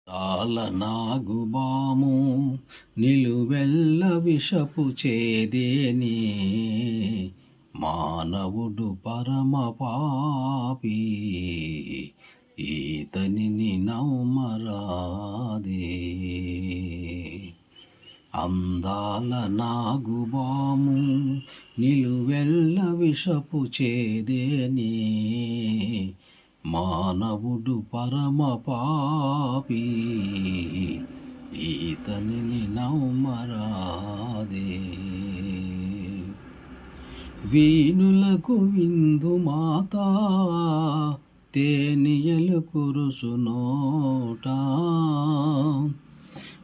తాళనాగుబాము నిలువెల్ల విషపు చేదేని మానవుడు పరమ పాపి ఈతనిని నమ్మరాదే. అందాల నాగుబాము నిలువెల్ల విషపు చేదేని మానవుడు పరమ పాపి ఈతనిని నమ్మరాదే. వీణులకు విందు మాత తేనియలు కురుసునోట.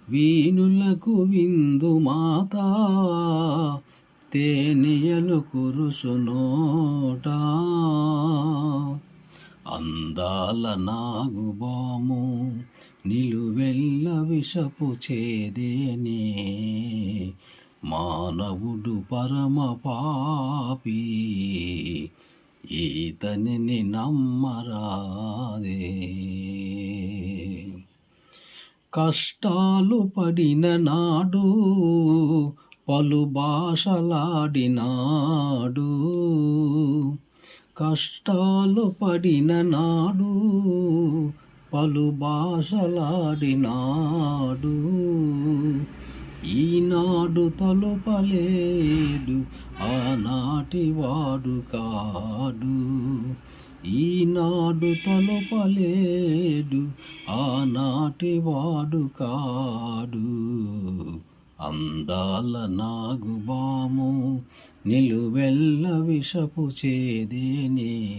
వీణులకు విందు మాత తేనియలు కురుసునోట. అందాల నాగుబాము నిలువెల్ల విషపు చేదేనే మానవుడు పరమ పాపి ఈతనిని నమ్మరాదే. కష్టాలు పడిన నాడు పలు భాషలాడినాడు. కష్టాలు పడిన నాడు పలు భాషలాడినాడు. ఈనాడు తలుపలేడు ఆనాటి వాడు కాడు. ఈనాడు తలుపలేడు ఆనాటి వాడు కాడు. అందాల నాగుబాము నిలువెల్ల విషపు చేదేనే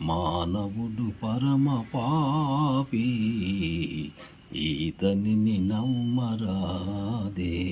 మానవుడు పరమ పాపి ఈతనిని నమ్మరాదే.